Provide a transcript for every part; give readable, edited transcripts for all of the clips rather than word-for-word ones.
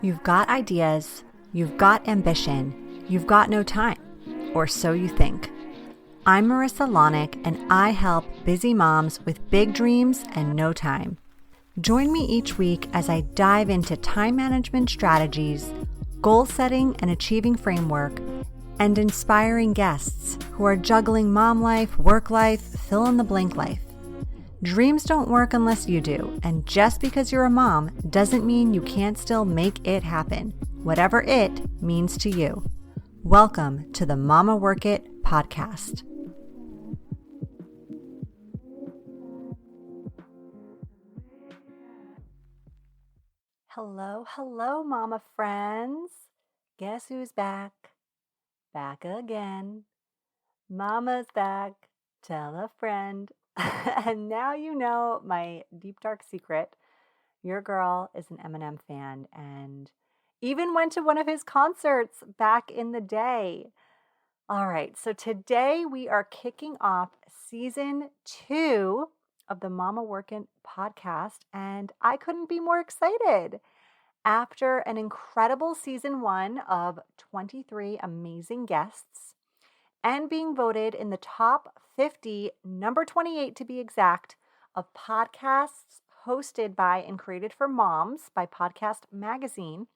You've got ideas, you've got ambition, you've got no time, or so you think. I'm Marissa Lonick, and I help busy moms with big dreams and no time. Join me each week as I dive into time management strategies, goal setting and achieving framework, and inspiring guests who are juggling mom life, work life, fill in the blank life. Dreams don't work unless you do, and just because you're a mom doesn't mean you can't still make it happen, whatever it means to you. Welcome to the Mama Work It podcast. Hello, mama friends. Guess who's back? Back again. Mama's back. Tell a friend. And now you know my deep, dark secret. Your girl is an Eminem fan and even went to one of his concerts back in the day. All right, so today we are kicking off season 2 of the Mama Workin' podcast, and I couldn't be more excited. After an incredible season 1 of 23 amazing guests, and being voted in the top 50, number 28 to be exact, of podcasts hosted by and created for moms by Podcast Magazine,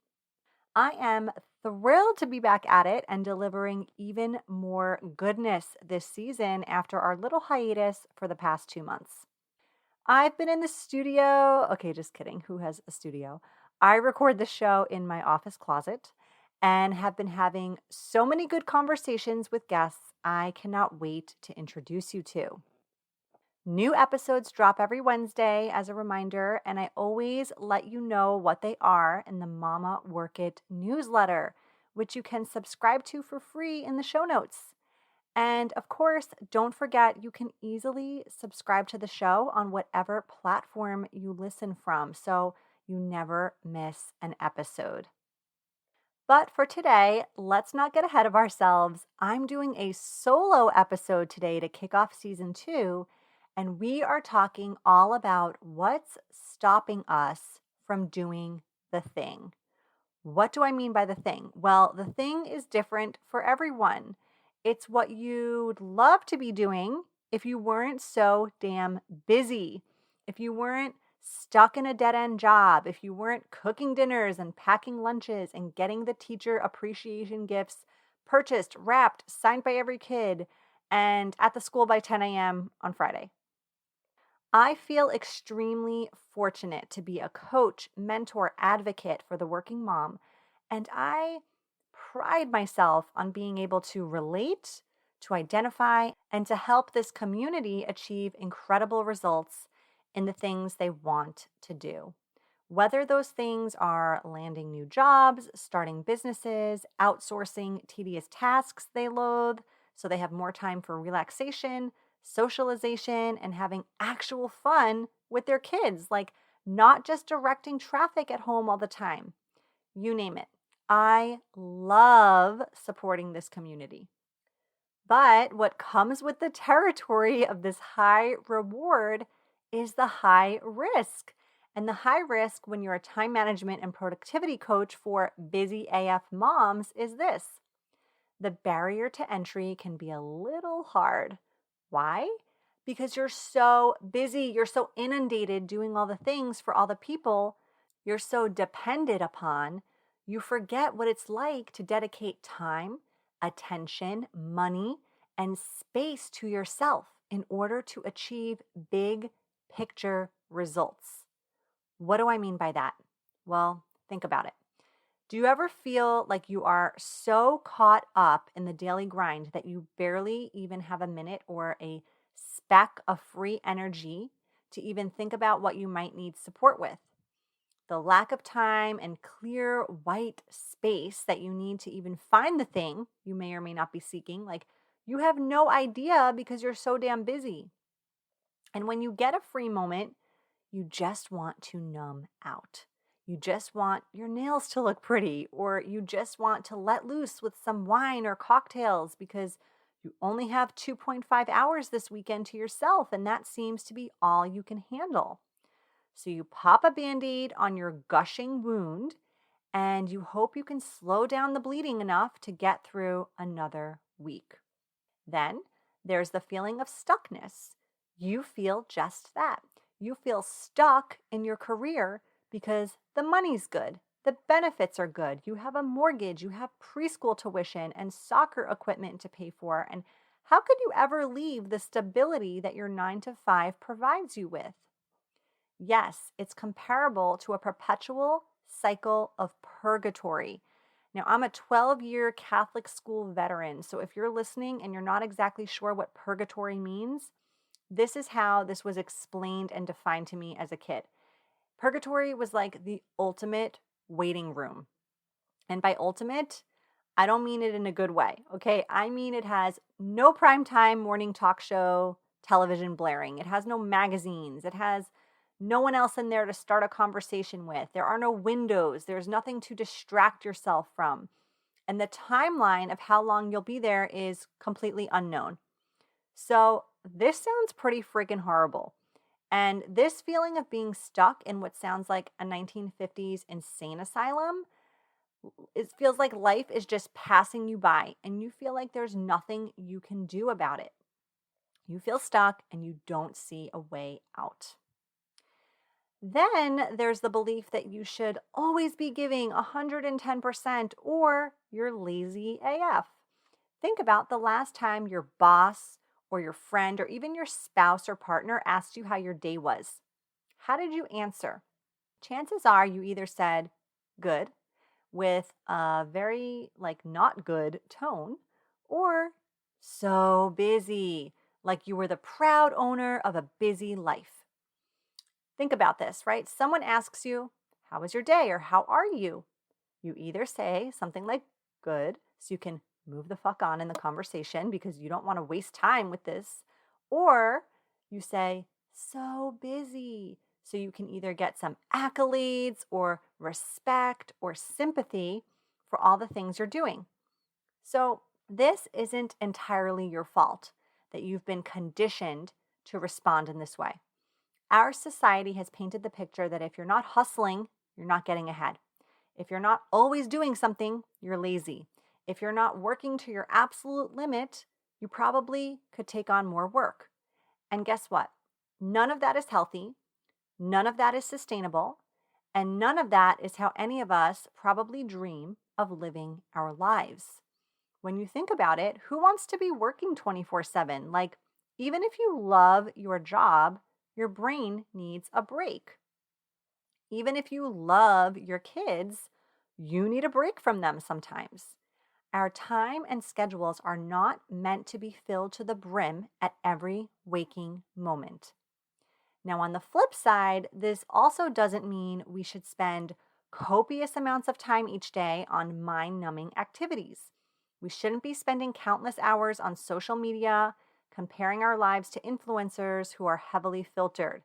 I am thrilled to be back at it and delivering even more goodness this season after our little hiatus for the past 2 months. I've been in the studio. Okay, just kidding. Who has a studio? I record the show in my office closet and have been having so many good conversations with guests I cannot wait to introduce you to. New episodes drop every Wednesday as a reminder, and I always let you know what they are in the Mama Work It newsletter, which you can subscribe to for free in the show notes. And of course, don't forget you can easily subscribe to the show on whatever platform you listen from, so you never miss an episode. But for today, let's not get ahead of ourselves. I'm doing a solo episode today to kick off season 2, and we are talking all about what's stopping us from doing the thing. What do I mean by the thing? Well, the thing is different for everyone. It's what you'd love to be doing if you weren't so damn busy, if you weren't stuck in a dead-end job, if you weren't cooking dinners and packing lunches and getting the teacher appreciation gifts purchased, wrapped, signed by every kid, and at the school by 10 a.m. on Friday. I feel extremely fortunate to be a coach, mentor, advocate for the working mom, and I pride myself on being able to relate, to identify, and to help this community achieve incredible results in the things they want to do. Whether those things are landing new jobs, starting businesses, outsourcing tedious tasks they loathe so they have more time for relaxation, socialization, and having actual fun with their kids, like not just directing traffic at home all the time. You name it. I love supporting this community. But what comes with the territory of this high reward is the high risk. And the high risk when you're a time management and productivity coach for busy AF moms is this. The barrier to entry can be a little hard. Why? Because you're so busy, you're so inundated doing all the things for all the people you're so dependent upon, you forget what it's like to dedicate time, attention, money, and space to yourself in order to achieve big picture results. What do I mean by that? Well, think about it. Do you ever feel like you are so caught up in the daily grind that you barely even have a minute or a speck of free energy to even think about what you might need support with? The lack of time and clear white space that you need to even find the thing you may or may not be seeking, like you have no idea because you're so damn busy. And when you get a free moment, you just want to numb out. You just want your nails to look pretty, or you just want to let loose with some wine or cocktails because you only have 2.5 hours this weekend to yourself, and that seems to be all you can handle. So you pop a Band-Aid on your gushing wound and you hope you can slow down the bleeding enough to get through another week. Then there's the feeling of stuckness. You feel just that. You feel stuck in your career because the money's good, the benefits are good, you have a mortgage, you have preschool tuition and soccer equipment to pay for. And how could you ever leave the stability that your 9 to 5 provides you with? Yes, it's comparable to a perpetual cycle of purgatory. Now, I'm a 12-year Catholic school veteran, so if you're listening and you're not exactly sure what purgatory means, this is how this was explained and defined to me as a kid. Purgatory was like the ultimate waiting room. And by ultimate, I don't mean it in a good way, okay? I mean it has no primetime morning talk show television blaring. It has no magazines. It has no one else in there to start a conversation with. There are no windows. There's nothing to distract yourself from. And the timeline of how long you'll be there is completely unknown. So this sounds pretty freaking horrible. And this feeling of being stuck in what sounds like a 1950s insane asylum, it feels like life is just passing you by and you feel like there's nothing you can do about it. You feel stuck and you don't see a way out. Then there's the belief that you should always be giving 110% or you're lazy AF. Think about the last time your boss or your friend or even your spouse or partner asked you how your day was. How did you answer? Chances are you either said good with a very not good tone or so busy, like you were the proud owner of a busy life. Think about this, right? Someone asks you, how was your day or how are you? You either say something like good, so you can move the fuck on in the conversation because you don't want to waste time with this, or you say so busy, so you can either get some accolades or respect or sympathy for all the things you're doing. So this isn't entirely your fault that you've been conditioned to respond in this way. Our society has painted the picture that if you're not hustling, you're not getting ahead. If you're not always doing something, you're lazy. If you're not working to your absolute limit, you probably could take on more work. And guess what? None of that is healthy. None of that is sustainable. And none of that is how any of us probably dream of living our lives. When you think about it, who wants to be working 24/7? Like, even if you love your job, your brain needs a break. Even if you love your kids, you need a break from them sometimes. Our time and schedules are not meant to be filled to the brim at every waking moment. Now, on the flip side, this also doesn't mean we should spend copious amounts of time each day on mind-numbing activities. We shouldn't be spending countless hours on social media, comparing our lives to influencers who are heavily filtered.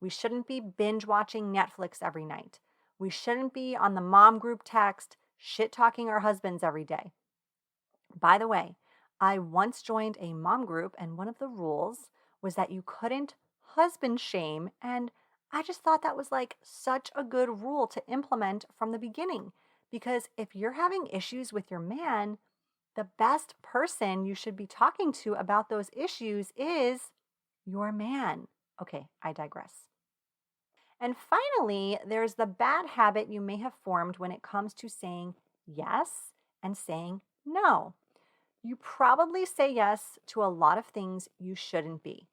We shouldn't be binge watching Netflix every night. We shouldn't be on the mom group text, shit talking our husbands every day. By the way, I once joined a mom group, and one of the rules was that you couldn't husband shame. And I just thought that was like such a good rule to implement from the beginning. Because if you're having issues with your man, the best person you should be talking to about those issues is your man. Okay, I digress. And finally, there's the bad habit you may have formed when it comes to saying yes and saying no. You probably say yes to a lot of things you shouldn't be.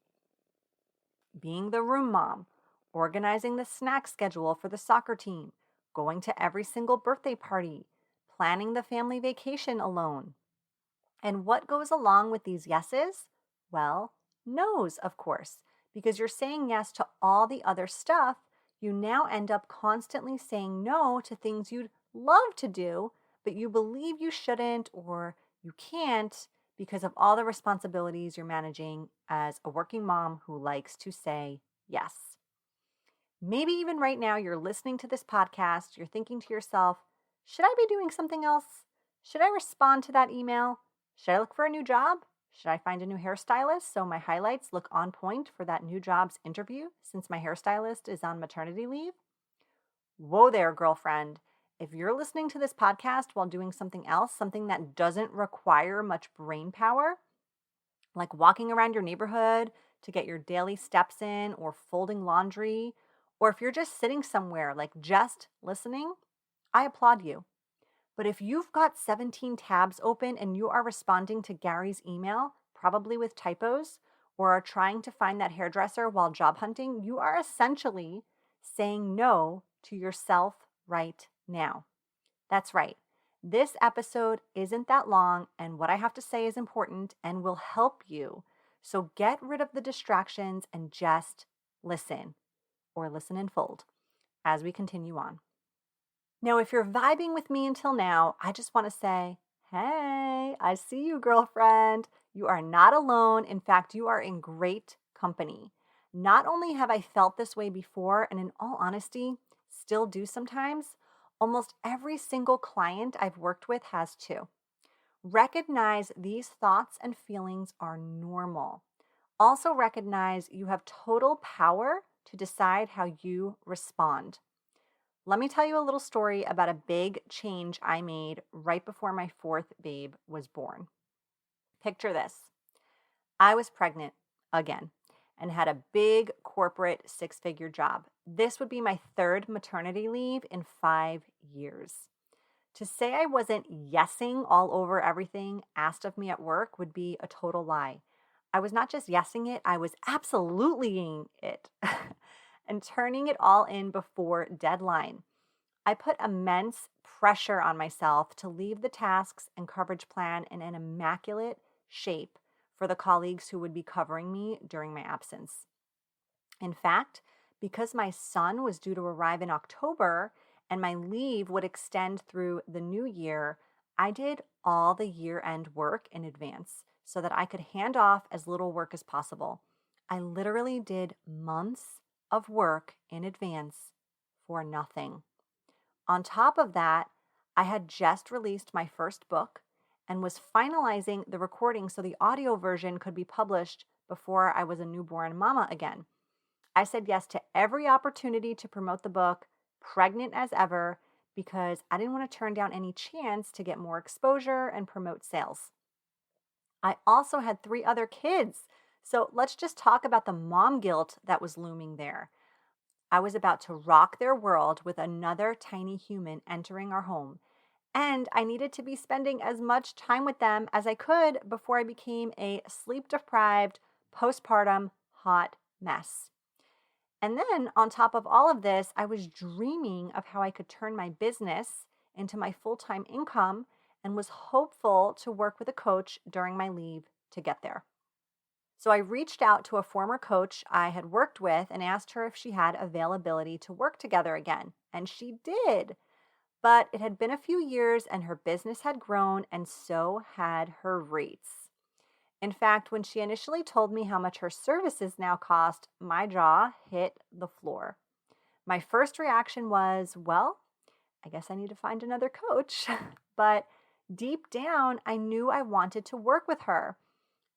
Being the room mom, organizing the snack schedule for the soccer team, going to every single birthday party, planning the family vacation alone. And what goes along with these yeses? Well, no's, of course, because you're saying yes to all the other stuff. You now end up constantly saying no to things you'd love to do, but you believe you shouldn't or you can't because of all the responsibilities you're managing as a working mom who likes to say yes. Maybe even right now you're listening to this podcast, you're thinking to yourself, should I be doing something else? Should I respond to that email? Should I look for a new job? Should I find a new hairstylist so my highlights look on point for that new job's interview since my hairstylist is on maternity leave? Whoa there, girlfriend. If you're listening to this podcast while doing something else, something that doesn't require much brain power, like walking around your neighborhood to get your daily steps in, or folding laundry, or if you're just sitting somewhere, like just listening, I applaud you. But if you've got 17 tabs open and you are responding to Gary's email, probably with typos, or are trying to find that hairdresser while job hunting, you are essentially saying no to yourself right now. That's right. This episode isn't that long, and what I have to say is important and will help you. So get rid of the distractions and just listen, or listen and fold, as we continue on. Now, if you're vibing with me until now, I just want to say, hey, I see you, girlfriend. You are not alone. In fact, you are in great company. Not only have I felt this way before, and in all honesty, still do sometimes, almost every single client I've worked with has too. Recognize these thoughts and feelings are normal. Also recognize you have total power to decide how you respond. Let me tell you a little story about a big change I made right before my fourth babe was born. Picture this. I was pregnant again and had a big corporate six-figure job. This would be my third maternity leave in 5 years. To say I wasn't yesing all over everything asked of me at work would be a total lie. I was not just yesing it, I was absolutelying it and turning it all in before deadline. I put immense pressure on myself to leave the tasks and coverage plan in an immaculate shape for the colleagues who would be covering me during my absence. In fact, because my son was due to arrive in October and my leave would extend through the new year, I did all the year-end work in advance so that I could hand off as little work as possible. I literally did months of work in advance for nothing. On top of that, I had just released my first book and was finalizing the recording so the audio version could be published before I was a newborn mama again. I said yes to every opportunity to promote the book, pregnant as ever, because I didn't want to turn down any chance to get more exposure and promote sales. I also had 3 other kids, so let's just talk about the mom guilt that was looming there. I was about to rock their world with another tiny human entering our home, and I needed to be spending as much time with them as I could before I became a sleep-deprived, postpartum hot mess. And then on top of all of this, I was dreaming of how I could turn my business into my full-time income and was hopeful to work with a coach during my leave to get there. So I reached out to a former coach I had worked with and asked her if she had availability to work together again. And she did. But it had been a few years and her business had grown, and so had her rates. In fact, when she initially told me how much her services now cost, my jaw hit the floor. My first reaction was, well, I guess I need to find another coach. But deep down, I knew I wanted to work with her.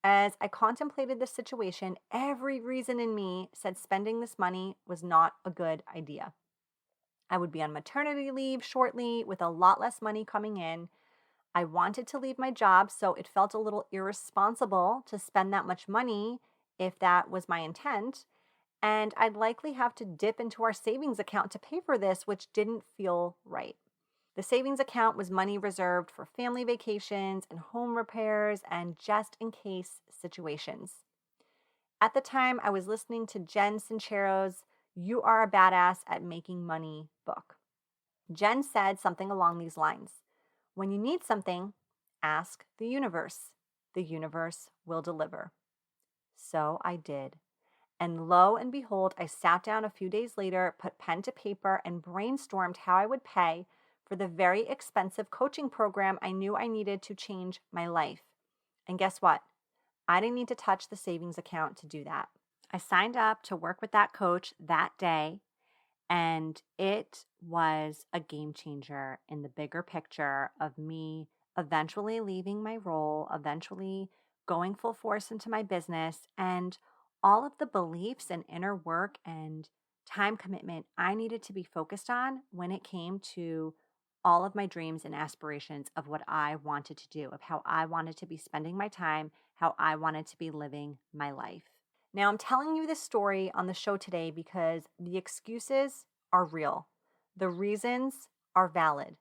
As I contemplated the situation, every reason in me said spending this money was not a good idea. I would be on maternity leave shortly with a lot less money coming in. I wanted to leave my job, so it felt a little irresponsible to spend that much money if that was my intent. And I'd likely have to dip into our savings account to pay for this, which didn't feel right. The savings account was money reserved for family vacations and home repairs and just in case situations. At the time, I was listening to Jen Sincero's You Are a Badass at Making Money book. Jen said something along these lines. When you need something, ask the universe. The universe will deliver. So I did. And lo and behold, I sat down a few days later, put pen to paper, and brainstormed how I would pay for the very expensive coaching program I knew I needed to change my life. And guess what? I didn't need to touch the savings account to do that. I signed up to work with that coach that day, and it was a game changer in the bigger picture of me eventually leaving my role, eventually going full force into my business, and all of the beliefs and inner work and time commitment I needed to be focused on when it came to all of my dreams and aspirations of what I wanted to do, of how I wanted to be spending my time, how I wanted to be living my life. Now, I'm telling you this story on the show today because the excuses are real. The reasons are valid.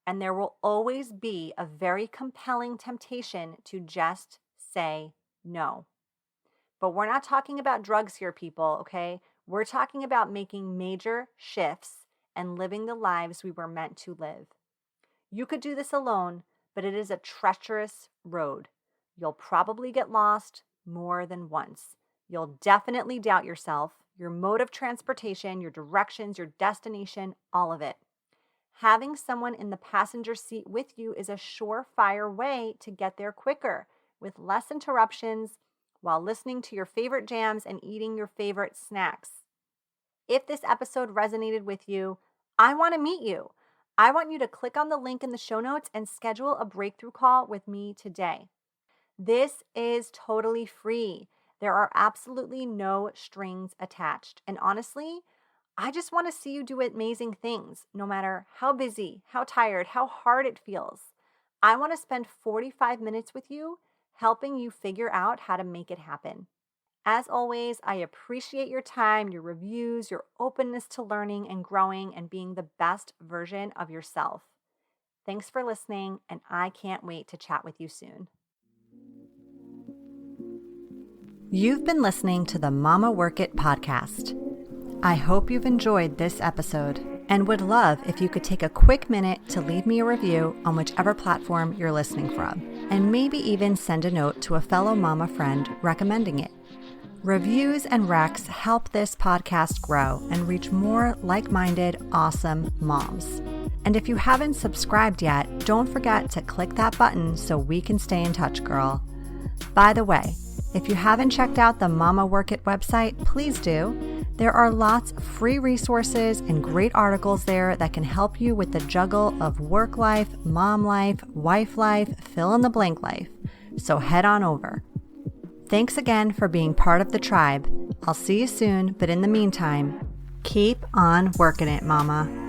And there will always be a very compelling temptation to just say no. But we're not talking about drugs here, people, okay? We're talking about making major shifts and living the lives we were meant to live. You could do this alone, but it is a treacherous road. You'll probably get lost more than once. You'll definitely doubt yourself, your mode of transportation, your directions, your destination, all of it. Having someone in the passenger seat with you is a surefire way to get there quicker, with less interruptions, while listening to your favorite jams and eating your favorite snacks. If this episode resonated with you, I want to meet you. I want you to click on the link in the show notes and schedule a breakthrough call with me today. This is totally free. There are absolutely no strings attached. And honestly, I just want to see you do amazing things, no matter how busy, how tired, how hard it feels. I want to spend 45 minutes with you, helping you figure out how to make it happen. As always, I appreciate your time, your reviews, your openness to learning and growing and being the best version of yourself. Thanks for listening, and I can't wait to chat with you soon. You've been listening to the Mama Work It podcast. I hope you've enjoyed this episode and would love if you could take a quick minute to leave me a review on whichever platform you're listening from, and maybe even send a note to a fellow mama friend recommending it. Reviews and recs help this podcast grow and reach more like-minded, awesome moms. And if you haven't subscribed yet, don't forget to click that button so we can stay in touch, girl. By the way, if you haven't checked out the Mama Work It website, please do. There are lots of free resources and great articles there that can help you with the juggle of work life, mom life, wife life, fill in the blank life. So head on over. Thanks again for being part of the tribe. I'll see you soon, but in the meantime, keep on working it, mama.